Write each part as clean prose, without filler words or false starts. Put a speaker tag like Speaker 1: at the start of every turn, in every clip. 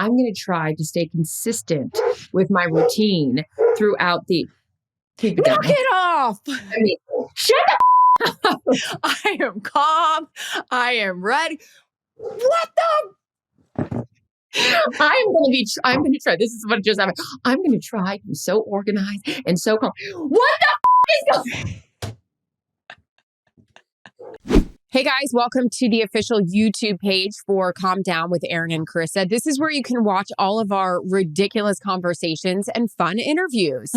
Speaker 1: I'm going to try to stay consistent with my routine throughout the... Keep it
Speaker 2: Knock
Speaker 1: down.
Speaker 2: it off.
Speaker 1: I mean, shut up.
Speaker 2: I am calm. I am ready. What the?
Speaker 1: I'm going to try. This is what just happened. I'm going to try to be so organized and so calm. What the is going?
Speaker 2: Hey guys, welcome to the official YouTube page for Calm Down with Erin and Charissa. This is where you can watch all of our ridiculous conversations and fun interviews.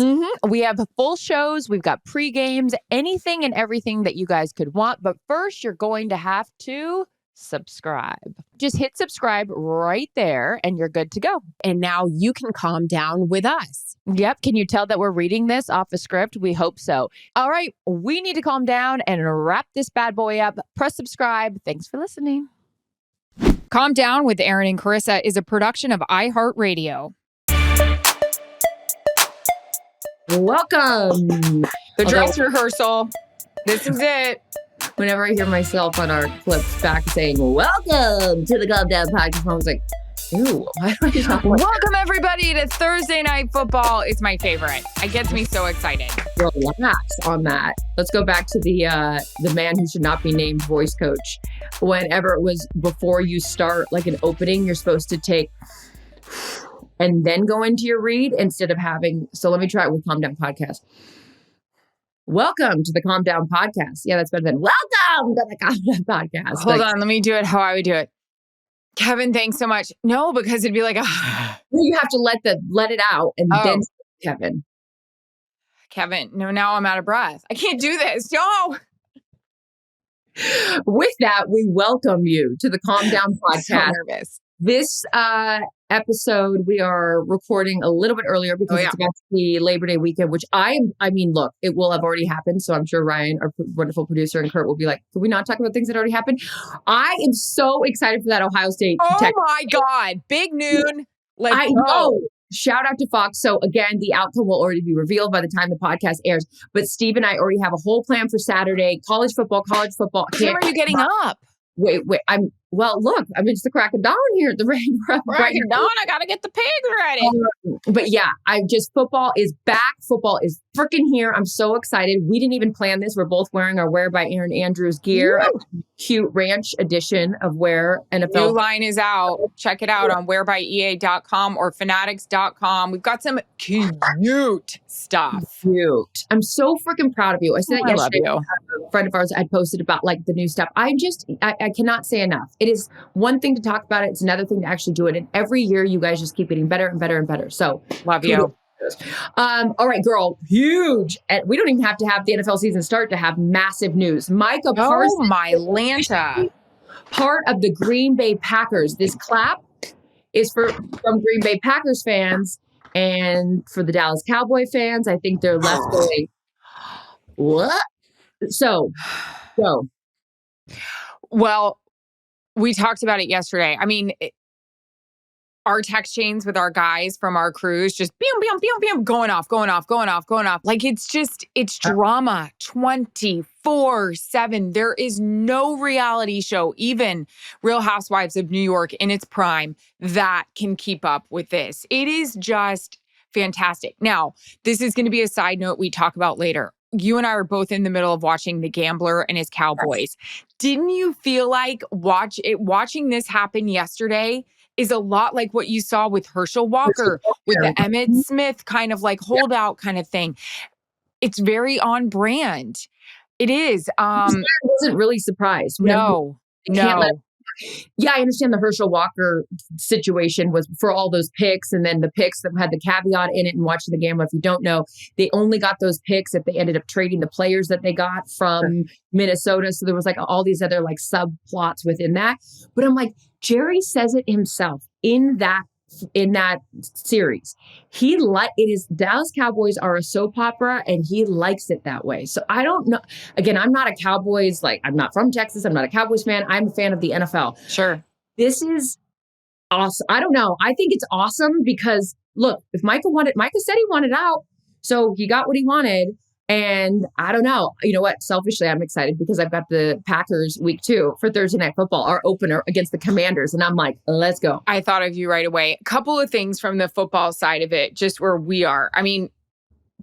Speaker 2: We have full shows, we've got pre-games, anything and everything that you guys could want. But first, you're going to have to subscribe. Just hit subscribe right there and you're good to go. And now you can calm down with us. Yep. Can you tell that we're reading this off a script? We hope so. All right. We need to calm down and wrap this bad boy up. Press subscribe. Thanks for listening. Calm Down with Erin and Charissa is a production of iHeartRadio.
Speaker 1: Welcome.
Speaker 2: The dress rehearsal. This is it.
Speaker 1: Whenever I hear myself on our clips back saying, welcome to the Calm Down podcast, I was like, ew, why do I talk like
Speaker 2: Welcome everybody to Thursday Night Football. It's my favorite. It gets me so excited.
Speaker 1: relax on that? Let's go back to the man who should not be named voice coach. Whenever it was before you start like an opening, you're supposed to take and then go into your read instead of having. So let me try it with Calm Down podcast. Welcome to the Calm Down podcast. Yeah, that's better than welcome to the Calm Down podcast.
Speaker 2: Hold on, let me do it how I would do it. Kevin, thanks so much. No, because it'd be like,
Speaker 1: you have to let it out and then Kevin.
Speaker 2: Kevin, no, now I'm out of breath. I can't do this. No.
Speaker 1: With that, we welcome you to the Calm Down podcast.
Speaker 2: So nervous.
Speaker 1: This episode we are recording a little bit earlier because it's about the Labor Day weekend, which I mean, look, it will have already happened. So I'm sure Ryan, our wonderful producer, and Kurt will be like, can we not talk about things that already happened? I am so excited for that Ohio State.
Speaker 2: Oh my God. Big noon. Let's go.
Speaker 1: Know. Shout out to Fox. So again, the outcome will already be revealed by the time the podcast airs. But Steve and I already have a whole plan for Saturday. College football.
Speaker 2: What time are you getting up?
Speaker 1: Wait. Look, it's the crack of dawn here at the rain.
Speaker 2: Crack of dawn. I got to get the pigs ready.
Speaker 1: But yeah, football is back. Football is freaking here. I'm so excited. We didn't even plan this. We're both wearing our Wear by Erin Andrews gear. Cute ranch edition of Wear NFL.
Speaker 2: New line is out. Check it out on wearbyea.com or fanatics.com. We've got some cute stuff.
Speaker 1: Cute. I'm so freaking proud of you. I said it yesterday.
Speaker 2: I love you.
Speaker 1: A friend of ours had posted about like the new stuff. I cannot say enough. It is one thing to talk about it. It's another thing to actually do it. And every year you guys just keep getting better and better and better. So
Speaker 2: love you.
Speaker 1: All right, girl, huge. And we don't even have to have the NFL season start to have massive news. Micah Parsons.
Speaker 2: Oh, my Lanta.
Speaker 1: Part of the Green Bay Packers. This clap is from Green Bay Packers fans. And for the Dallas Cowboy fans, I think they're left going, what? So, go.
Speaker 2: Well, we talked about it yesterday. I mean, our text chains with our guys from our crews just going off. Like it's drama 24/7. There is no reality show, even Real Housewives of New York in its prime, that can keep up with this. It is just fantastic. Now, this is going to be a side note we talk about later. You and I are both in the middle of watching The Gambler and His Cowboys. Didn't you feel like watching this happen yesterday is a lot like what you saw with Herschel Walker, with the Emmitt Smith kind of like holdout kind of thing? It's very on brand. It is.
Speaker 1: I wasn't really surprised.
Speaker 2: No.
Speaker 1: Yeah, I understand the Herschel Walker situation was for all those picks, and then the picks that had the caveat in it. And watching the game, if you don't know, they only got those picks if they ended up trading the players that they got from Minnesota. So there was like all these other like subplots within that. But I'm like, Jerry says it himself in that series. It is Dallas Cowboys are a soap opera and he likes it that way. So I don't know. Again, I'm not a Cowboys, I'm not from Texas. I'm not a Cowboys fan. I'm a fan of the NFL.
Speaker 2: Sure.
Speaker 1: This is awesome. I don't know. I think it's awesome because look, if Micah said he wanted out, so he got what he wanted. And I don't know. You know what? Selfishly, I'm excited because I've got the Packers week 2 for Thursday Night Football, our opener against the Commanders. And I'm like, let's go.
Speaker 2: I thought of you right away. A couple of things from the football side of it, just where we are. I mean,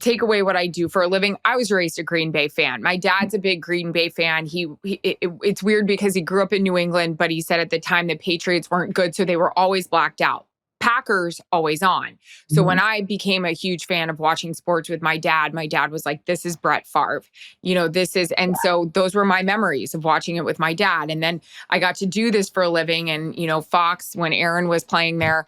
Speaker 2: take away what I do for a living. I was raised a Green Bay fan. My dad's a big Green Bay fan. It's weird because he grew up in New England, but he said at the time the Patriots weren't good, so they were always blacked out. Packers always on. So when I became a huge fan of watching sports with my dad was like, this is Brett Favre. And so those were my memories of watching it with my dad. And then I got to do this for a living. And, Fox, when Erin was playing there,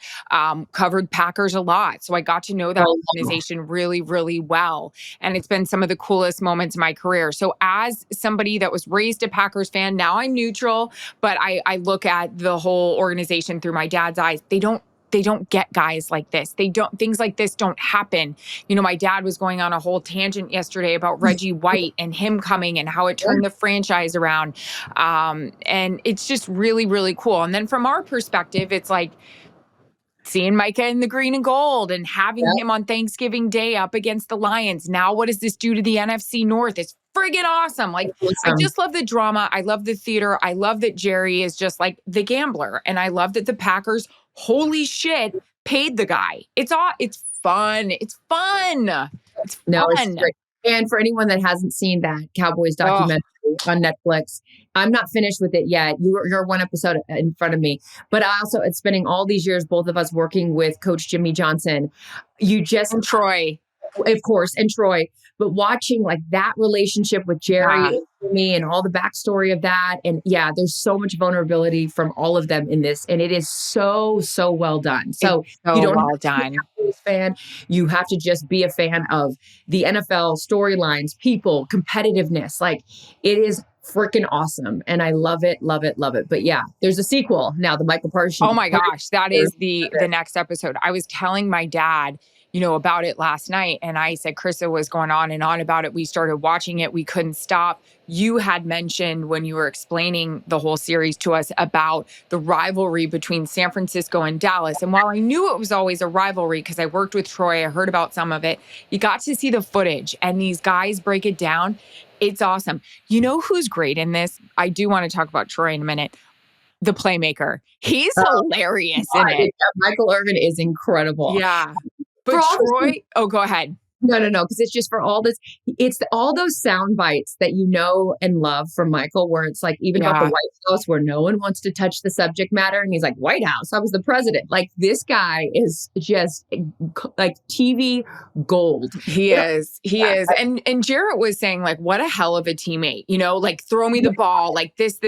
Speaker 2: covered Packers a lot. So I got to know that organization really, really well. And it's been some of the coolest moments in my career. So as somebody that was raised a Packers fan, now I'm neutral, but I look at the whole organization through my dad's eyes. They don't get guys like this. Things like this don't happen. My dad was going on a whole tangent yesterday about Reggie White and him coming and how it turned the franchise around. And it's just really, really cool. And then from our perspective, it's like seeing Micah in the green and gold and having him on Thanksgiving Day up against the Lions. Now, what does this do to the NFC North? It's friggin' awesome. Like, I just love the drama. I love the theater. I love that Jerry is just like the gambler. And I love that the Packers, holy shit, paid the guy. It's fun. It's fun. It's fun.
Speaker 1: It's great. And for anyone that hasn't seen that Cowboys documentary on Netflix, I'm not finished with it yet. You're one episode in front of me. But I also, it's spending all these years, both of us working with Coach Jimmy Johnson.
Speaker 2: And Troy.
Speaker 1: Of course, and Troy. But watching like that relationship with Jerry and me and all the backstory of that. And there's so much vulnerability from all of them in this. And it is so, so well done. So you don't
Speaker 2: well done.
Speaker 1: Be a fan. You have to just be a fan of the NFL storylines, people, competitiveness. Like, it is freaking awesome. And I love it, love it, love it. But there's a sequel now, the Micah Parsons.
Speaker 2: Oh my gosh, that is the next episode. I was telling my dad, about it last night. And I said, Charissa was going on and on about it. We started watching it. We couldn't stop. You had mentioned when you were explaining the whole series to us about the rivalry between San Francisco and Dallas. And while I knew it was always a rivalry because I worked with Troy, I heard about some of it, you got to see the footage and these guys break it down. It's awesome. You know who's great in this? I do want to talk about Troy in a minute. The playmaker. He's hilarious in it.
Speaker 1: Michael Irvin is incredible.
Speaker 2: Yeah. But Troy, go ahead.
Speaker 1: No, because it's just for all this. It's all those sound bites that you know and love from Michael, where it's like even about the White House, where no one wants to touch the subject matter. And he's like, White House, I was the president. Like, this guy is just like TV gold.
Speaker 2: He is. And Jarrett was saying, like, what a hell of a teammate, like, throw me the ball, like this,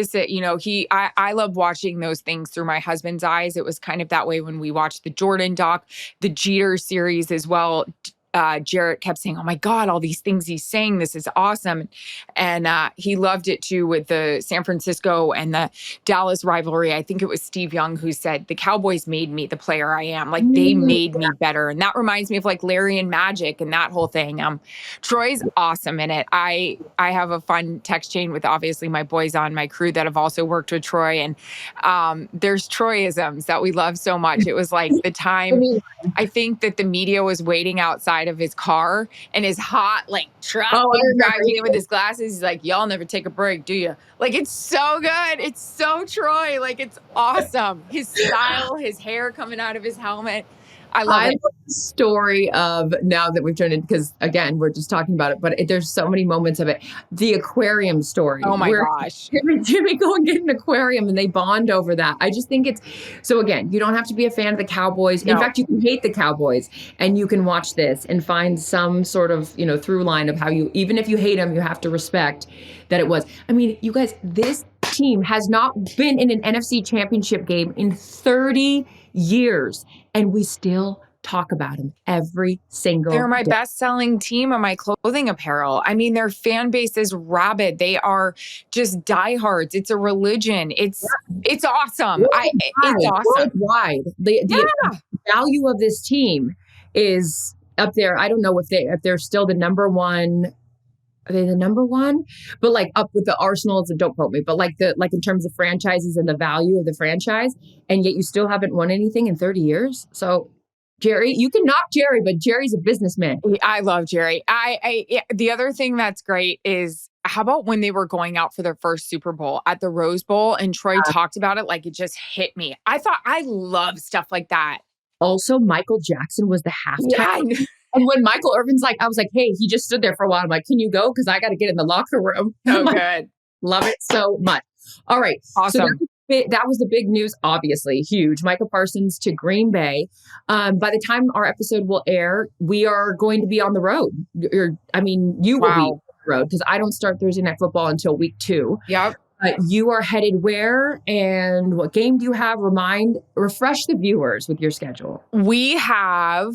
Speaker 2: I love watching those things through my husband's eyes. It was kind of that way when we watched the Jordan doc, the Jeter series as well. Jarrett kept saying, oh my God, all these things he's saying, this is awesome. And he loved it too with the San Francisco and the Dallas rivalry. I think it was Steve Young who said, the Cowboys made me the player I am. Like, they made me better. And that reminds me of like Larry and Magic and that whole thing. Troy's awesome in it. I have a fun text chain with obviously my boys on my crew that have also worked with Troy. And there's Troyisms that we love so much. It was like the time, I think that the media was waiting outside of his car and his hot like truck driving in with his glasses. He's like, y'all never take a break, do you? Like, it's so good. It's so Troy. Like, it's awesome. His style, his hair coming out of his helmet. I love
Speaker 1: the story of, now that we've turned it, because again, we're just talking about it, but there's so many moments of it. The aquarium story.
Speaker 2: Oh my gosh.
Speaker 1: Jimmy go and get an aquarium and they bond over that. I just think so again, you don't have to be a fan of the Cowboys. In fact, you can hate the Cowboys and you can watch this and find some sort of, through line of how even if you hate them, you have to respect that it was. I mean, you guys, this team has not been in an NFC championship game in 30 years. And we still talk about them every single
Speaker 2: They're my
Speaker 1: day.
Speaker 2: best-selling team on my clothing apparel. I mean, their fan base is rabid. They are just diehards. It's a religion. It's awesome. It's awesome.
Speaker 1: Worldwide. The value of this team is up there. I don't know if they're still the number one. Are they the number one? But like up with the Arsenals, and don't quote me, but like in terms of franchises and the value of the franchise, and yet you still haven't won anything in 30 years. So Jerry, you can knock Jerry, but Jerry's a businessman.
Speaker 2: I love Jerry. The other thing that's great is how about when they were going out for their first Super Bowl at the Rose Bowl and Troy talked about it like it just hit me. I love stuff like that.
Speaker 1: Also, Michael Jackson was the halftime.
Speaker 2: Yeah.
Speaker 1: And when Michael Irvin's like, I was like, hey, he just stood there for a while. I'm like, can you go? Because I got to get in the locker room.
Speaker 2: Oh, good.
Speaker 1: Love it so much. All right.
Speaker 2: Awesome.
Speaker 1: So that was the big news, obviously, huge. Micah Parsons to Green Bay. By the time our episode will air, we are going to be on the road. You will be on the road because I don't start Thursday Night Football until week 2.
Speaker 2: Yep.
Speaker 1: You are headed where and what game do you have? Refresh the viewers with your schedule.
Speaker 2: We have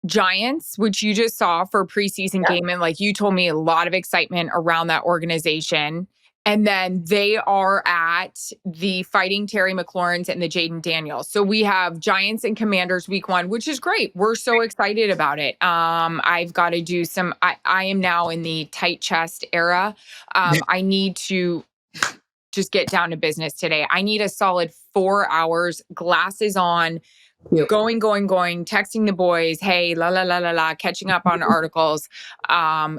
Speaker 2: Giants, which you just saw for a preseason game. And like you told me, a lot of excitement around that organization. And then they are at the Fighting Terry McLaurins and the Jaden Daniels. So we have Giants and Commanders week 1, which is great. We're so excited about it. I've got to do I am now in the tight chest era. I need to just get down to business today. I need a solid 4 hours, glasses on, going, texting the boys, hey, catching up on articles.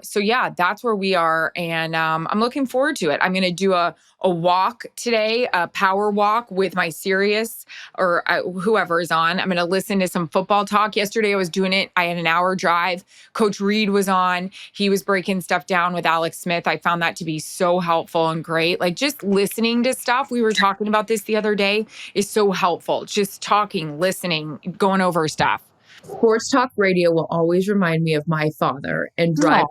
Speaker 2: So yeah, that's where we are. And I'm looking forward to it. I'm going to do a walk today, a power walk with my Sirius or whoever is on. I'm going to listen to some football talk. Yesterday I was doing it. I had an hour drive. Coach Reed was on. He was breaking stuff down with Alex Smith. I found that to be so helpful and great. Like just listening to stuff. We were talking about this the other day is so helpful. Just talking, listening, going over stuff.
Speaker 1: Sports talk radio will always remind me of my father and drive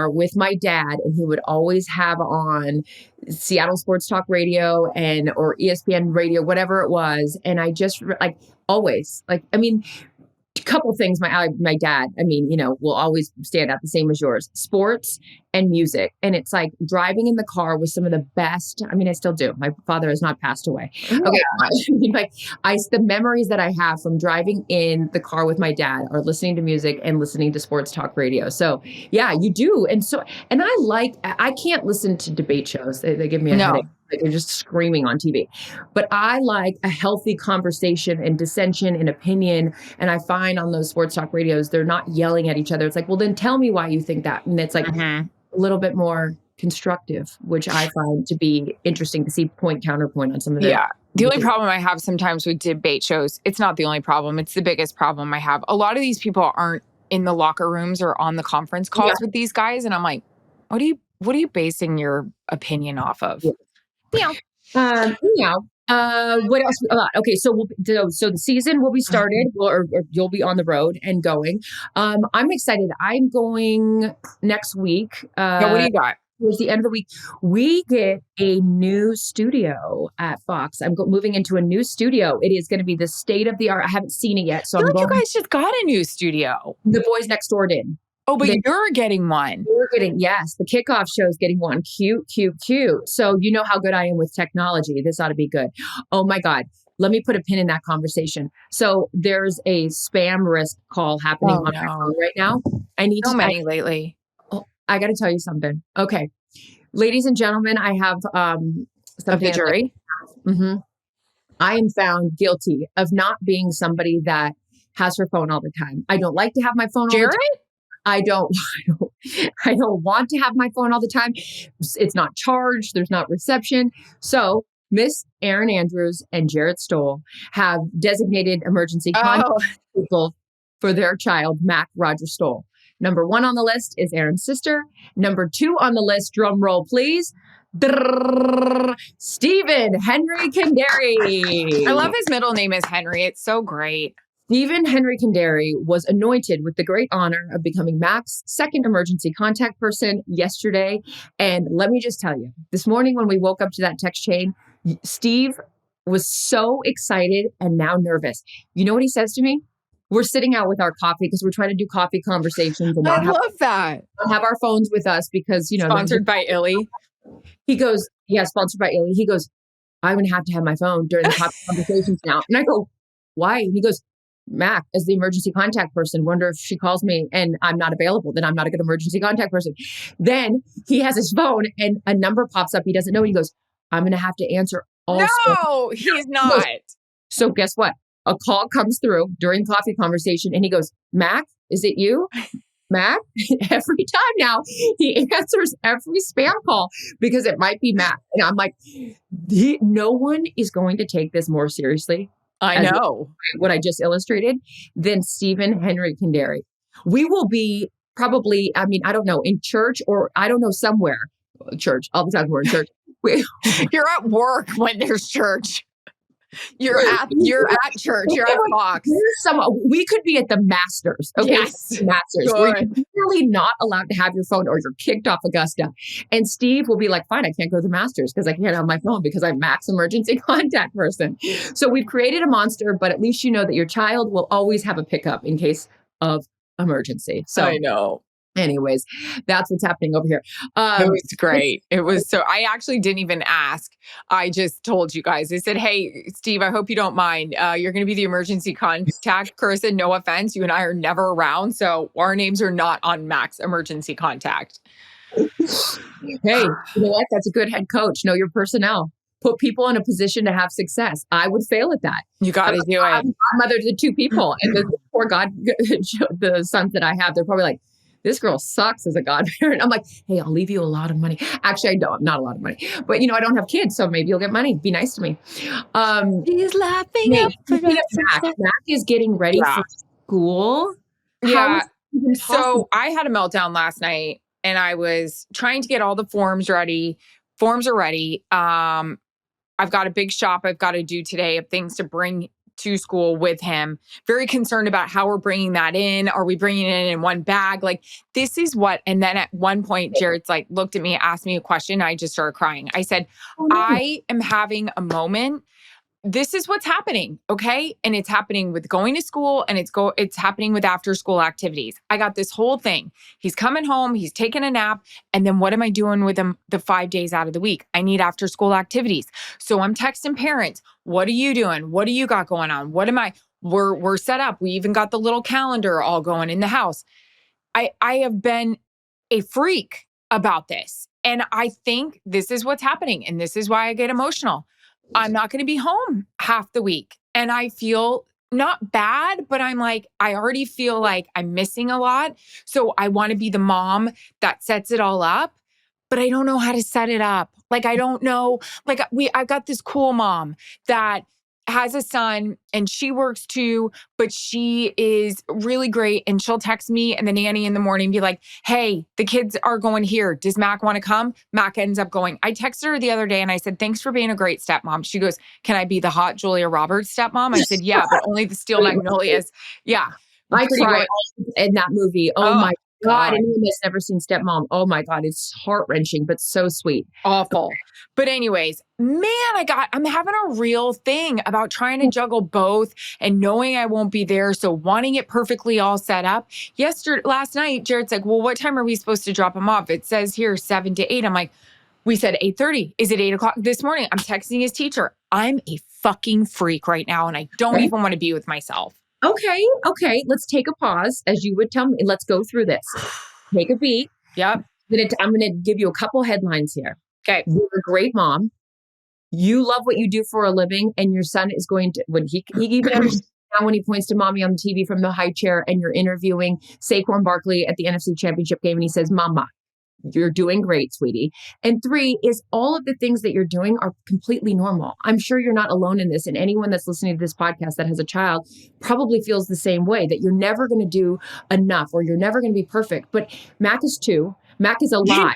Speaker 1: with my dad. And he would always have on Seattle Sports Talk Radio or ESPN radio, whatever it was. And I just always a couple things. My dad, will always stand out the same as yours, sports and music. And it's like driving in the car with some of the best. I still do. My father has not passed away. Yeah. Okay. The memories that I have from driving in the car with my dad are listening to music and listening to sports talk radio. So yeah, you do. And I can't listen to debate shows. They give me a headache. Like they're just screaming on TV. But I like a healthy conversation and dissension and opinion. And I find on those sports talk radios, they're not yelling at each other. It's like, well, then tell me why you think that. And it's like a little bit more constructive, which I find to be interesting to see counterpoint on some of the.
Speaker 2: Yeah. The only problem I have sometimes with debate shows, it's not the only problem. It's the biggest problem I have. A lot of these people aren't in the locker rooms or on the conference calls with these guys. And I'm like, what are you basing your opinion off of?
Speaker 1: Yeah. What else? Okay, so so the season will be started, or you'll be on the road and going. I'm excited. I'm going next week.
Speaker 2: What do you got?
Speaker 1: Towards the end of the week, we get a new studio at Fox. I'm moving into a new studio. It is going to be the state of the art. I haven't seen it yet, so
Speaker 2: you guys just got a new studio.
Speaker 1: The boys next door did.
Speaker 2: Oh, but you're getting one.
Speaker 1: Yes. The kickoff show is getting one. Cute. So you know how good I am with technology. This ought to be good. Oh my God. Let me put a pin in that conversation. So there's a spam risk call happening on my phone right now. I need
Speaker 2: many lately.
Speaker 1: Oh, I got to tell you something. Okay. Ladies and gentlemen, I have something
Speaker 2: of the jury.
Speaker 1: I am found guilty of not being somebody that has her phone all the time. I don't like to have my phone all the time. I don't want to have my phone all the time. It's not charged. There's not reception. So Miss Erin Andrews and Jarrett Stoll have designated emergency contact people for their child, Mack Roger Stoll. Number 1 on the list is Erin's sister. Number 2 on the list, drum roll, please. Stephen Henry Kendary.
Speaker 2: I love his middle name is Henry. It's so great.
Speaker 1: Stephen Henry Kendary was anointed with the great honor of becoming Mack's second emergency contact person yesterday. And let me just tell you, this morning when we woke up to that text chain, Steve was so excited and now nervous. You know what he says to me? We're sitting out with our coffee because we're trying to do coffee conversations. And
Speaker 2: I love that.
Speaker 1: Have our phones with us because,
Speaker 2: Sponsored by Illy.
Speaker 1: He goes, sponsored by Illy. He goes, I'm going to have my phone during the coffee conversations now. And I go, why? And he goes, Mack, as the emergency contact person, wonder if she calls me and I'm not available, then I'm not a good emergency contact person. Then he has his phone and a number pops up he doesn't know. He goes, I'm going to have to answer all.
Speaker 2: No, he's not.
Speaker 1: So guess what? a call comes through during coffee conversation and he goes, Mack, is it you? Mack? Every time now, he answers every spam call because it might be Mack. And I'm like, no one is going to take this more seriously.
Speaker 2: I know.
Speaker 1: What I just illustrated than Stephen Henry Kendary. We will be probably, I mean, I don't know, in church or I don't know, somewhere. Church. All the time we're in church.
Speaker 2: You're at work when there's church. You're at church. You're at Fox.
Speaker 1: We could be at the Masters. Okay.
Speaker 2: Yes.
Speaker 1: Masters. Where you're really not allowed to have your phone or you're kicked off Augusta. And Steve will be like, fine, I can't go to the Masters because I can't have my phone because I'm Mack's emergency contact person. So we've created a monster, but at least you know that your child will always have a pickup in case of emergency. So
Speaker 2: I know.
Speaker 1: Anyways, that's what's happening over here.
Speaker 2: It was great. It was so, I actually didn't even ask. I just told you guys. I said, hey, Steve, I hope you don't mind. You're going to be the emergency contact. Carissa, no offense. You and I are never around. So our names are not on Mack's emergency contact.
Speaker 1: Hey, you know what? That's a good head coach. Know your personnel. Put people in a position to have success. I would fail at that.
Speaker 2: You got to do it.
Speaker 1: I'm mother to two people. And the poor the sons that I have, they're probably like, this girl sucks as a godparent. I'm like, hey, I'll leave you a lot of money. Actually, I don't, not a lot of money, but I don't have kids, so maybe you'll get money. Be nice to me.
Speaker 2: He's laughing.
Speaker 1: Mack is getting ready for school.
Speaker 2: Yeah. So I had a meltdown last night and I was trying to get all the forms ready. Forms are ready. I've got a big shop I've got to do today of things to bring to school with him. Very concerned about how we're bringing that in. Are we bringing it in one bag? Like, this is what, and then at one point, Jared's like, looked at me, asked me a question. I just started crying. I said, I am having a moment. This is what's happening. Okay. And it's happening with going to school and it's happening with after school activities. I got this whole thing. He's coming home, he's taking a nap. And then what am I doing with him the 5 days out of the week? I need after school activities. So I'm texting parents. What are you doing? What do you got going on? We're set up. We even got the little calendar all going in the house. I have been a freak about this. And I think this is what's happening. And this is why I get emotional. I'm not going to be home half the week. And I feel not bad, but I'm like, I already feel like I'm missing a lot. So I want to be the mom that sets it all up, but I don't know how to set it up. Like, I don't know, like I've got this cool mom that has a son and she works too, but she is really great. And she'll text me and the nanny in the morning be like, hey, the kids are going here. Does Mack want to come? Mack ends up going. I texted her the other day and I said, thanks for being a great stepmom. She goes, can I be the hot Julia Roberts stepmom? I said, yeah, but only the Steel Magnolias. Yeah.
Speaker 1: I cried in that movie. Oh my God. Anyone that's never seen Stepmom. Oh my God. It's heart-wrenching, but so sweet.
Speaker 2: Awful. But anyways, man, I'm having a real thing about trying to juggle both and knowing I won't be there. So wanting it perfectly all set up. Last night, Jared's like, well, what time are we supposed to drop him off? It says here 7 to 8. I'm like, we said 8:30. Is it 8 o'clock this morning? I'm texting his teacher. I'm a fucking freak right now. And I don't even want to be with myself.
Speaker 1: Okay. Let's take a pause, as you would tell me. Let's go through this. Take a beat.
Speaker 2: Yep.
Speaker 1: I'm going to give you a couple headlines here.
Speaker 2: Okay.
Speaker 1: You're a great mom. You love what you do for a living, and your son is going to, when he even understands now when he points to mommy on the TV from the high chair and you're interviewing Saquon Barkley at the NFC Championship game and he says, Mama, you're doing great, sweetie. And 3 is all of the things that you're doing are completely normal. I'm sure you're not alone in this. And anyone that's listening to this podcast that has a child probably feels the same way, that you're never going to do enough or you're never going to be perfect. But Mack is 2. Mack is alive.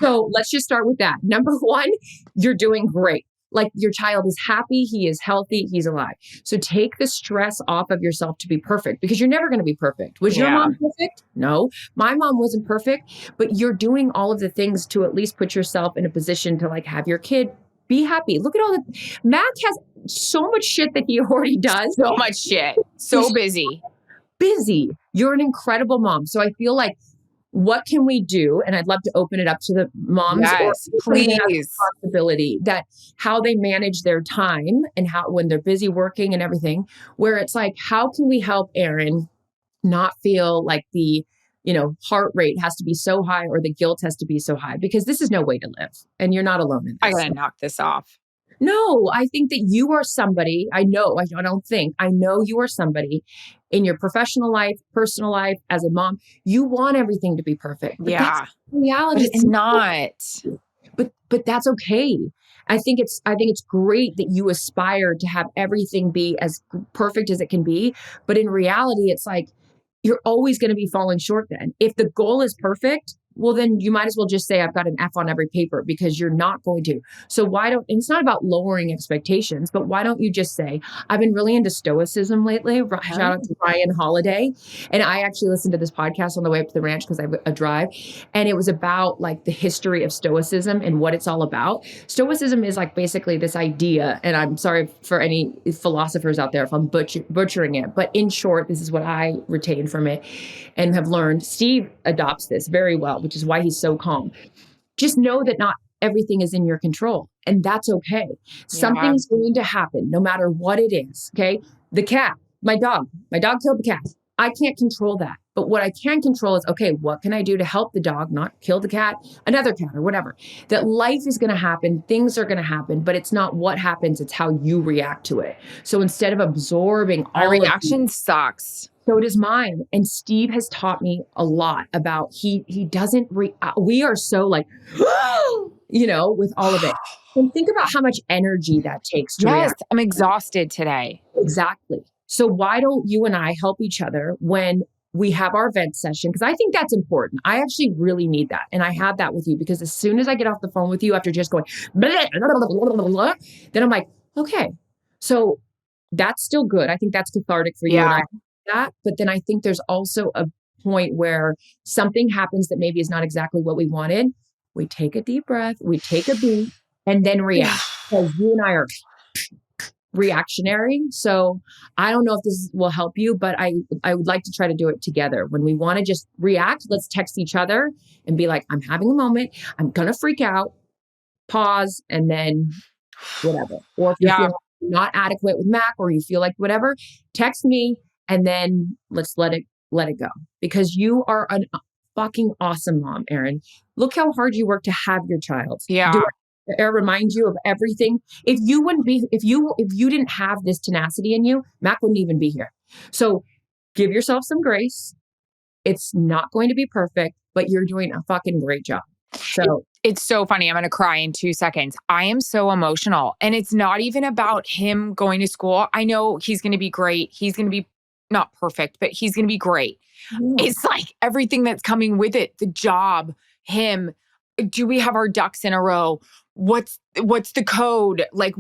Speaker 1: So let's just start with that. Number 1, you're doing great. Like, your child is happy, he is healthy, he's alive. So take the stress off of yourself to be perfect, because you're never going to be perfect. Was your mom perfect? No, my mom wasn't perfect, but you're doing all of the things to at least put yourself in a position to have your kid be happy. Look at all the, Mack has so much shit that he already does.
Speaker 2: So much shit. So busy.
Speaker 1: You're an incredible mom. So I feel like, what can we do? And I'd love to open it up to the moms,
Speaker 2: yes, please.
Speaker 1: Responsibility, that how they manage their time and how, when they're busy working and everything, where it's like, how can we help Erin not feel like the, heart rate has to be so high or the guilt has to be so high, because this is no way to live and you're not alone in this.
Speaker 2: I got to knock this off.
Speaker 1: No, I think that you are somebody, I know you are somebody in your professional life, personal life, as a mom, you want everything to be perfect. But that's reality.
Speaker 2: But it's not.
Speaker 1: But that's okay. I think it's great that you aspire to have everything be as perfect as it can be. But in reality, it's like you're always going to be falling short then. If the goal is perfect, well, then you might as well just say, I've got an F on every paper, because you're not going to. So it's not about lowering expectations, but why don't you just say, I've been really into stoicism lately. Shout out to Ryan Holiday. And I actually listened to this podcast on the way up to the ranch because I have a drive. And it was about like the history of stoicism and what it's all about. Stoicism is like basically this idea, and I'm sorry for any philosophers out there if I'm butchering it, but in short, this is what I retained from it and have learned. Steve adopts this very well, which is why he's so calm. Just know that not everything is in your control, and that's okay. Something's going to happen no matter what it is. Okay. The cat, my dog killed the cat. I can't control that. But what I can control is, okay, what can I do to help the dog not kill the cat, another cat or whatever? That life is going to happen. Things are going to happen, but it's not what happens. It's how you react to it. So instead of absorbing all
Speaker 2: my reaction sucks.
Speaker 1: So does mine. And Steve has taught me a lot about he doesn't we are so like, with all of it. And think about how much energy that takes to react.
Speaker 2: I'm exhausted today.
Speaker 1: Exactly. So why don't you and I help each other when we have our vent session? Because I think that's important. I actually really need that. And I have that with you because as soon as I get off the phone with you after just going, blah, blah, blah, blah, blah, then I'm like, okay, so that's still good. I think that's cathartic for you and I. That, but then I think there's also a point where something happens that maybe is not exactly what we wanted. We take a deep breath, we take a beat, and then react. Because you and I are reactionary. So I don't know if this will help you, but I would like to try to do it together. When we want to just react, let's text each other and be like, I'm having a moment. I'm going to freak out, pause, and then whatever. Or if you feel not adequate with Mack or you feel like whatever, text me. And then let's let it go, because you are a fucking awesome mom, Erin. Look how hard you work to have your child.
Speaker 2: Yeah.
Speaker 1: Erin remind you of everything. If you didn't have this tenacity in you, Mack wouldn't even be here. So give yourself some grace. It's not going to be perfect, but you're doing a fucking great job. So
Speaker 2: it's so funny. I'm going to cry in 2 seconds. I am so emotional, and it's not even about him going to school. I know he's going to be great. He's going to be not perfect, but he's going to be great. It's like everything that's coming with it, the job, him. Do we have our ducks in a row? What's the code? Like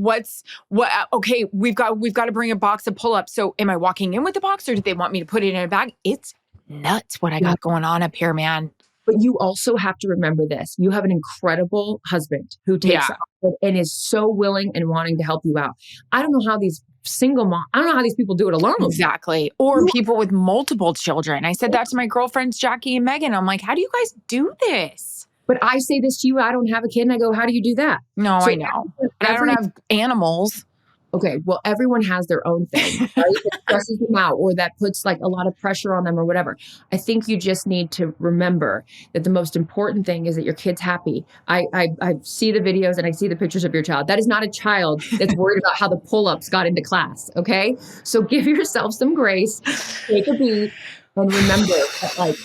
Speaker 2: okay, we've got to bring a box of pull-ups. So am I walking in with the box, or do they want me to put it in a bag? It's nuts what I got going on up here, man.
Speaker 1: But you also have to remember this. You have an incredible husband who takes and is so willing and wanting to help you out. I don't know how these single mom, I don't know how these people do it alone.
Speaker 2: Exactly. Or people with multiple children. I said that to my girlfriends, Jackie and Megan. I'm like, how do you guys do this?
Speaker 1: But I say this to you, I don't have a kid. And I go, how do you do that?
Speaker 2: No, so I know. And I don't have animals.
Speaker 1: Okay, well, everyone has their own thing, right? That stresses them out or that puts like a lot of pressure on them or whatever. I think you just need to remember that the most important thing is that your kid's happy. I see the videos and I see the pictures of your child. That is not a child that's worried about how the pull-ups got into class, okay? So give yourself some grace, take a beat, and remember that like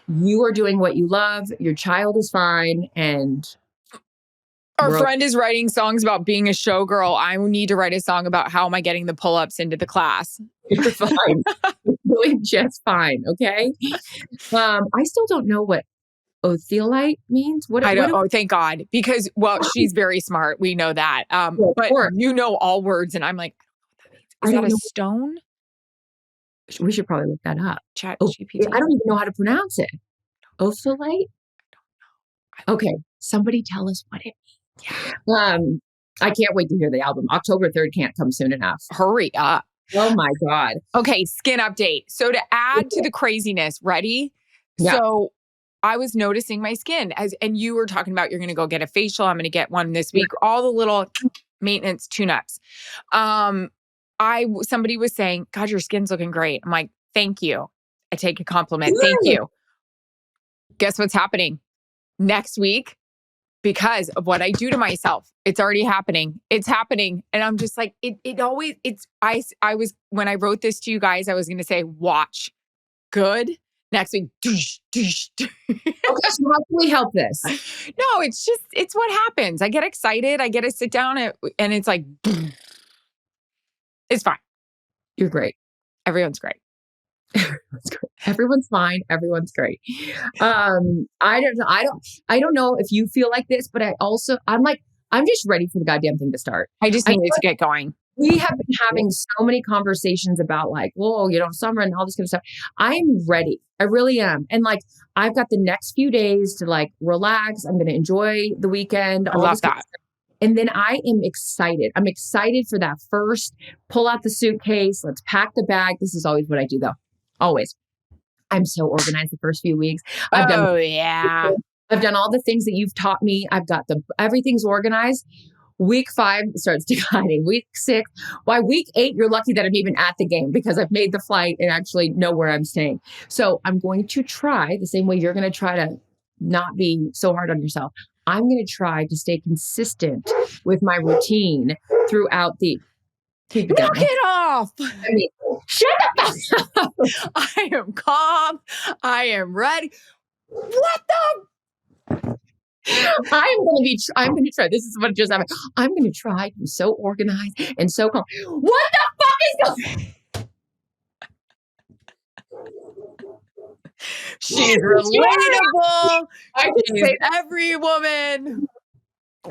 Speaker 1: you are doing what you love, your child is fine, and
Speaker 2: our friend is writing songs about being a showgirl. I need to write a song about how am I getting the pull-ups into the class.
Speaker 1: You're fine. You're doing just fine. Okay. I still don't know what othiolite means.
Speaker 2: Oh, thank God. Because, she's very smart. We know that. But you know all words. And I'm like, I don't know what that means. Is that a stone?
Speaker 1: We should probably look that up.
Speaker 2: Chat GPT.
Speaker 1: I don't even know how to pronounce it. Othiolite? I don't know. Okay. Somebody tell us what it means. Yeah. I can't wait to hear the album. October 3rd can't come soon enough.
Speaker 2: Hurry up.
Speaker 1: Oh my God.
Speaker 2: Okay, skin update. So to add to the craziness, ready?
Speaker 1: Yeah.
Speaker 2: So I was noticing my skin and you were talking about you're going to go get a facial. I'm going to get one this week. All the little maintenance tune-ups. Somebody was saying, God, your skin's looking great. I'm like, thank you. I take a compliment. Thank you. Guess what's happening? Next week, because of what I do to myself. It's already happening. It's happening. And I'm just like, I was, when I wrote this to you guys, I was going to say, watch. Good. Next week.
Speaker 1: Okay, so how can we help this?
Speaker 2: No, it's what happens. I get excited. I get to sit down and it's like, it's fine.
Speaker 1: You're great.
Speaker 2: Everyone's great.
Speaker 1: Everyone's great. Everyone's fine. Everyone's great. I don't know if you feel like this, but I'm just ready for the goddamn thing to start.
Speaker 2: I just need it to get going.
Speaker 1: We have been having so many conversations about like, whoa, summer and all this kind of stuff. I'm ready. I really am. And like, I've got the next few days to like relax. I'm going to enjoy the weekend.
Speaker 2: I love that.
Speaker 1: And then I am excited. I'm excited for that first pull out the suitcase. Let's pack the bag. This is always what I do though. Always. I'm so organized the first few weeks. I've done all the things that you've taught me. I've got everything's organized. Week 5 starts declining. Week 6. By week 8, you're lucky that I'm even at the game because I've made the flight and actually know where I'm staying. So I'm going to try the same way you're going to try to not be so hard on yourself. I'm going to try to stay consistent with my routine throughout the...
Speaker 2: Knock it off.
Speaker 1: I mean, shut the fuck up.
Speaker 2: I am calm. I am ready. What the...
Speaker 1: I'm going to try. This is what just happened. I'm going to try to be so organized and so calm. What the fuck is going on?
Speaker 2: She's relatable. She's every woman.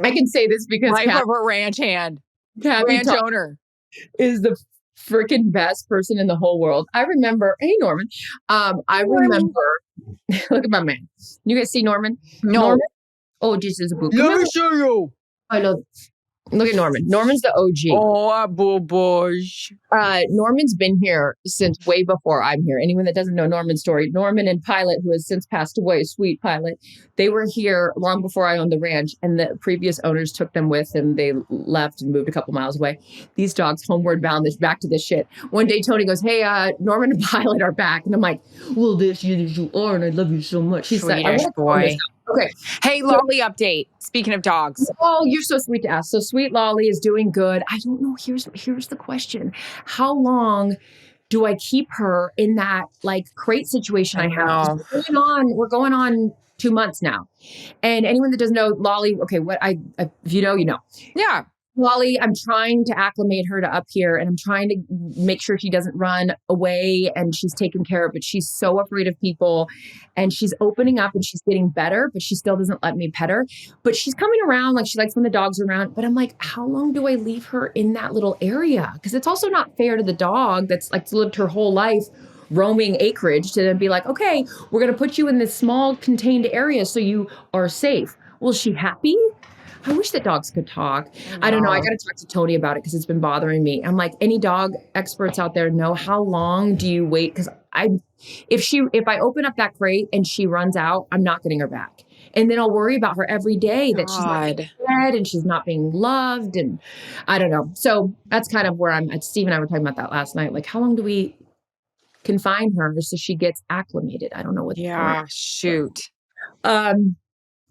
Speaker 1: I can say this because
Speaker 2: Life of a ranch hand. Ranch owner
Speaker 1: is the freaking best person in the whole world. I remember, hey Norman. I remember, look at my man. You guys see Norman?
Speaker 2: No.
Speaker 1: Norman? Oh, Jesus, a book.
Speaker 2: Let me show you.
Speaker 1: I love. Look at Norman. Norman's the OG.
Speaker 2: Oh, boy.
Speaker 1: Norman's been here since way before I'm here. Anyone that doesn't know Norman's story, Norman and Pilot, who has since passed away, sweet Pilot, they were here long before I owned the ranch, and the previous owners took them with them. They left and moved a couple miles away. These dogs homeward bound, back to this shit. One day, Tony goes, hey, Norman and Pilot are back. And I'm like, well, this you are, and I love you so much. He said,
Speaker 2: boy.
Speaker 1: Okay.
Speaker 2: Hey, Lolly update. Speaking of dogs.
Speaker 1: Oh, you're so sweet to ask. So sweet Lolly is doing good. I don't know. Here's the question. How long do I keep her in that like crate situation I have? We're going on 2 months now. And anyone that doesn't know Lolly, okay, if you know, you know.
Speaker 2: Yeah.
Speaker 1: Lolly, I'm trying to acclimate her to up here, and I'm trying to make sure she doesn't run away and she's taken care of, but she's so afraid of people, and she's opening up and she's getting better, but she still doesn't let me pet her. But she's coming around, like she likes when the dogs are around. But I'm like, how long do I leave her in that little area? Because it's also not fair to the dog that's like lived her whole life roaming acreage to then be like, okay, we're going to put you in this small contained area so you are safe. Will she happy? I wish that dogs could talk. I don't know. I got to talk to Tony about it because it's been bothering me. I'm like, any dog experts out there know how long do you wait? Because if I open up that crate and she runs out, I'm not getting her back. And then I'll worry about her every day that she's not being fed and she's not being loved. And I don't know. So that's kind of where I'm at. Steve and I were talking about that last night. Like, how long do we confine her so she gets acclimated? I don't know what.
Speaker 2: Yeah, shoot.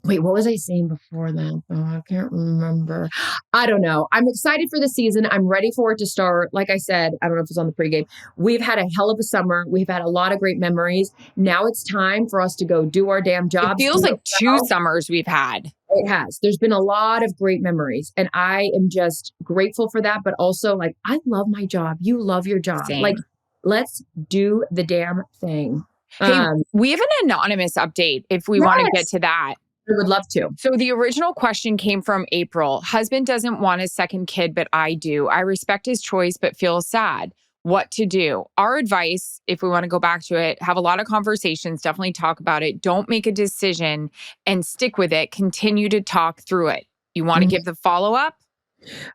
Speaker 1: Wait, what was I saying before that? Oh, I can't remember. I don't know. I'm excited for the season. I'm ready for it to start. Like I said, I don't know if it's on the pregame. We've had a hell of a summer. We've had a lot of great memories. Now it's time for us to go do our damn jobs.
Speaker 2: It feels like 2 summers we've had.
Speaker 1: It has. There's been a lot of great memories, and I am just grateful for that. But also, like, I love my job. You love your job.
Speaker 2: Same.
Speaker 1: Like, let's do the damn thing.
Speaker 2: Hey, we have an anonymous update if we want to get to that.
Speaker 1: I would love to.
Speaker 2: So the original question came from April. Husband doesn't want a second kid, but I do. I respect his choice, but feel sad. What to do? Our advice, if we want to go back to it, have a lot of conversations, definitely talk about it. Don't make a decision and stick with it. Continue to talk through it. You want to give the follow-up?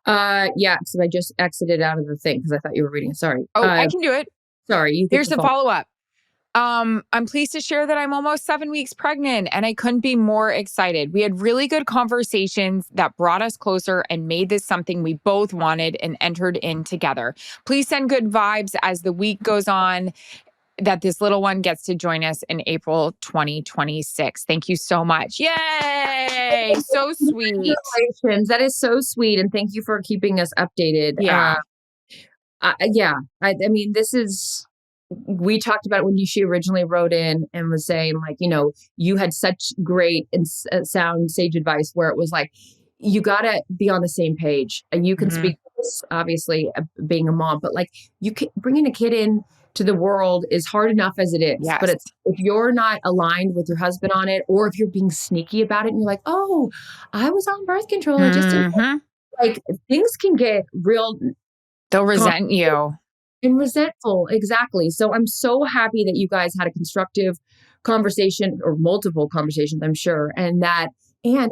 Speaker 1: Yeah, so I just exited out of the thing because I thought you were reading. Sorry.
Speaker 2: Oh, I can do it.
Speaker 1: Sorry.
Speaker 2: Here's the follow-up. I'm pleased to share that I'm almost 7 weeks pregnant and I couldn't be more excited. We had really good conversations that brought us closer and made this something we both wanted and entered in together. Please send good vibes as the week goes on. that this little one gets to join us in April 2026. Thank you so much. Yay! So sweet.
Speaker 1: Congratulations. That is so sweet. And thank you for keeping us updated.
Speaker 2: Yeah.
Speaker 1: I mean, this is, we talked about when she originally wrote in and was saying like, you had such great and sound sage advice where it was like, you got to be on the same page. And you can speak to this, obviously, being a mom, but like bringing a kid in to the world is hard enough as it is.
Speaker 2: Yes.
Speaker 1: But if you're not aligned with your husband on it, or if you're being sneaky about it and you're like, oh, I was on birth control. I just didn't, like, things can get real.
Speaker 2: They'll resent you.
Speaker 1: And resentful. Exactly. So I'm so happy that you guys had a constructive conversation, or multiple conversations, I'm sure. And I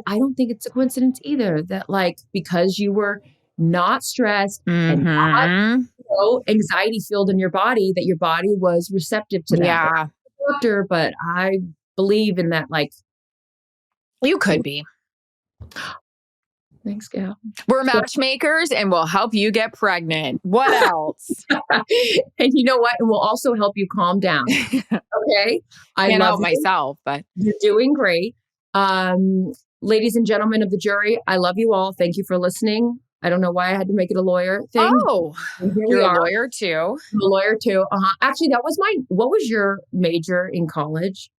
Speaker 1: don't think it's a coincidence either that, like, because you were not stressed and not anxiety filled in your body, that your body was receptive to that.
Speaker 2: Yeah.
Speaker 1: Doctor, but I believe in that. Like,
Speaker 2: you could be.
Speaker 1: Thanks, Gal.
Speaker 2: We're matchmakers and we'll help you get pregnant. What else?
Speaker 1: And you know what? And we'll also help you calm down. Okay.
Speaker 2: I can't help myself, but
Speaker 1: you're doing great. Ladies and gentlemen of the jury, I love you all. Thank you for listening. I don't know why I had to make it a lawyer thing.
Speaker 2: Oh, you're a lawyer too.
Speaker 1: I'm a lawyer too. Actually, what was your major in college?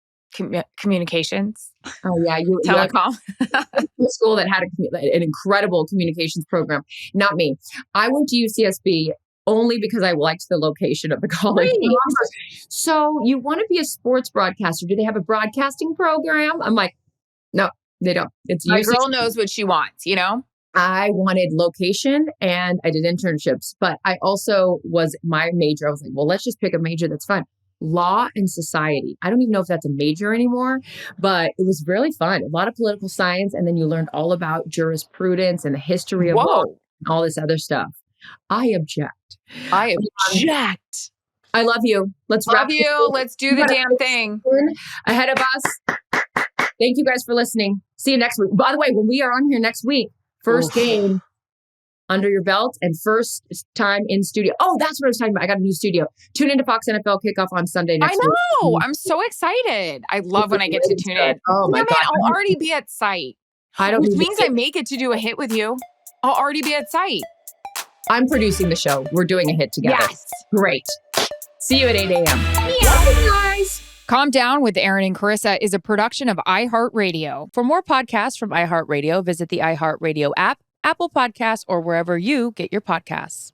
Speaker 2: Communications.
Speaker 1: Oh yeah,
Speaker 2: telecom.
Speaker 1: A school that had an incredible communications program. Not me. I went to UCSB only because I liked the location of the college.
Speaker 2: Right.
Speaker 1: So you want to be a sports broadcaster? Do they have a broadcasting program? I'm like, no, they don't. It's
Speaker 2: my girl knows what she wants.
Speaker 1: I wanted location and I did internships, but I also my major. I was like, well, let's just pick a major that's fun. Law and society. I don't even know if that's a major anymore, but it was really fun. A lot of political science. And then you learned all about jurisprudence and the history of law and all this other stuff. I object.
Speaker 2: I
Speaker 1: love you. Let's
Speaker 2: love you. Let's do the damn thing.
Speaker 1: Ahead of us. Thank you guys for listening. See you next week. By the way, when we are on here next week, first game under your belt and first time in studio. Oh, that's what I was talking about. I got a new studio. Tune into Fox NFL Kickoff on Sunday next week.
Speaker 2: I know. I'm so excited. I love when I get to tune in.
Speaker 1: Oh my God.
Speaker 2: I'll already be at site. Which means I make it to do a hit with you. I'll already be at site.
Speaker 1: I'm producing the show. We're doing a hit together.
Speaker 2: Yes.
Speaker 1: Great. See you at 8 a.m.
Speaker 2: Love you guys. Calm Down with Erin and Charissa is a production of iHeartRadio. For more podcasts from iHeartRadio, visit the iHeartRadio app, Apple Podcasts, or wherever you get your podcasts.